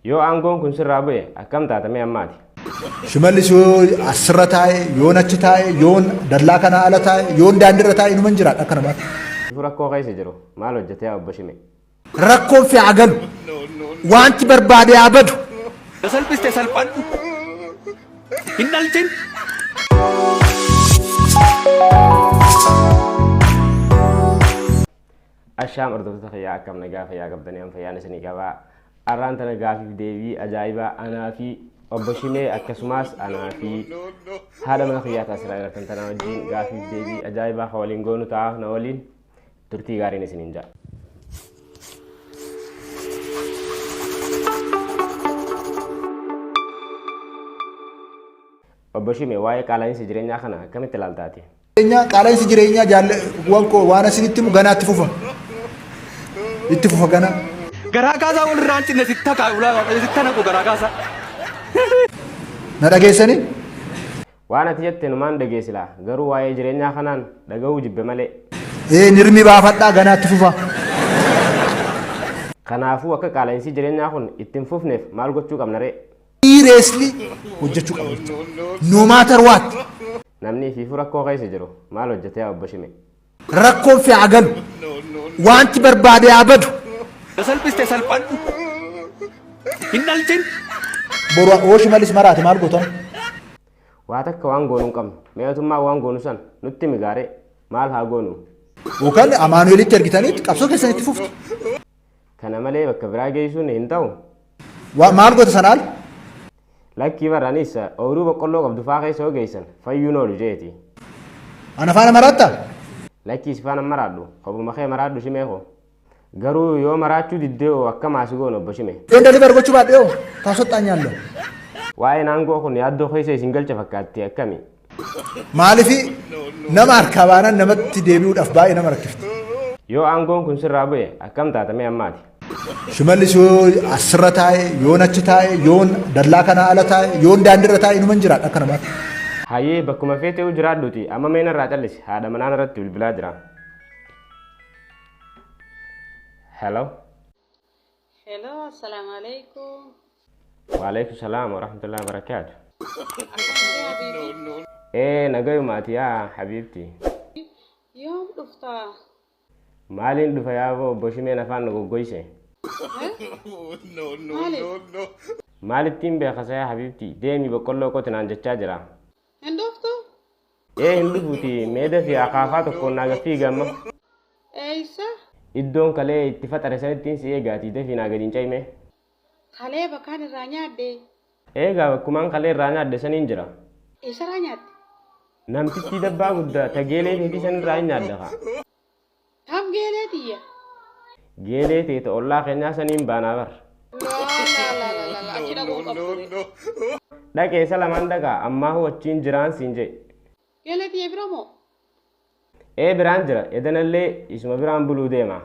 Yoo aangoon kun sirraa bu'e akkam taatamee ammaati. Shimallis yoo asirra taa'e yoon achi taa'e yoon dallaa kana ala taa'e yoon daandiirra taa'e inuma hin jiraadha akka namaatti. Rakkoo keessa jiru maal hojjetee obbo Shime? Rakkoon fi agalu wanti barbaade abadu. Salphiste salphannu hin dhalchin. Ashaam hordoftoota fayyaa akkam nagaa fayyaa qabdanii an fayyaan isinii qabaa. Arraan tana gaafiif deebii ajaa'ibaa anaa fi obbo Shimee akkasumas anaa fi haadha mana fayyaa taasisaa irratti tana wajjin gaafiif deebii ajaa'ibaa ka waliin goonu ta'a na waliin turtii gaariin isiniin ja'a. Obbo Shimee waa'ee qaala'insa jireenyaa kana akkamitti ilaaltaati? Qaala'insi jireenyaa waan asinitti himu ganaatti fufa. Itti fufa gana. Garaa kaasaa walirraan cinne sitta naqu garaa kaasaa. Na dhageessanii? Waan ati jette numaan dhageessilaa garuu waa'ee jireenyaa kanaan dhaga'uu jibbe malee. Nirmi baafadhaa ganaatti fufa. Kanaafuu akka qaala'insi jireenyaa kun ittiin fufneef maal gochuu qabna ree? Seriously hojjechuu qabna. No matter what. Namni fi rakkoo keessa jiru maal hojjetee obbo Shimee? Rakkoon fi agalu wanti barbaade abadu. Salphiste salphannu hin dhalchin. Boru oo Shimallis maraate maal gootan? Waa takka waan goonuu hin qabnu. Meetummaa waan goonu san nutti migaaree maal haa goonu? Yookaan Amaanuelitti ergitaniitti qabsoo keessanitti fuftu. Kana malee bakka biraa geessuun hin ta'u. Maal goota sanaal? Lakkii barraanis ooyiruu boqqolloo qabdu faa keessa yoo geessan fayyuun oolu jeeti. Ana faana maraattaa? Lakkii si faana maraadhu qobuma kee maraadhu Shimee koo. Garuu yoo maraachuu diddee akka maasi goonu obbo Shimee. Yoon dalibar gochuu baadhee hoo taasottaa nyaallo. Waa'een aangoo kun yaaddoo keessa isin galcha fakkaatti akkami? Maaliifi nama harkaa baanaan namatti deebi'uudhaaf baay'ee nama rakkifta. Yoo aangoon kun sirraa bu'e akkam taatamee ammaati? Shimallis yoo asirra taa'e yoon achi taa'e yoon dallaa kana ala taa'e yoon daandiirra taa'e inuma hin jiraadha akka namaatti. Hayyee bakkuma feetee jiraadhuuti amma meena irraa callisi haadha manaan irratti bilbilaa jira. Hello. Hello, assalamu alaikum. Waalaikum salam wa rahmatullahi wa barakatuh. Nagayumaati yaa Habibti. Yoom dhuftaa? Maaliin dhufa yaaboo obbo Shimeen afaan nu goggoyse? Maalittiin beekasa yaa Habibti deemii boqqolloo qote naan jechaa jira. Hin dhuftu? Hin dhufuuti meeda fi akaafaa tokkoon naa gaffii gamma. Eeysa? Iddoon kalee itti faxare sanittiin si eegaatii dafii naa gadiin cayme. Kalee bakkaan irraa nyaadde? Eegaa bakkumaan kalee irraa nyaadde saniin jira. Eessarraa nyaadde? Namtichi dabbaa guddaa tageelee teetii san irraa hin nyaadda kaa. Tam geelee tiyya? Geelee teeta ollaa keenyaa saniin baanaa bar. Achi dhaquu qabdu. Dhaqeessa lamaan dhaqaa ammaa hubachiin jiraan siin jee. Geelee tiyya bira moo? Biraan jira edanallee isuma biraan buluu deema.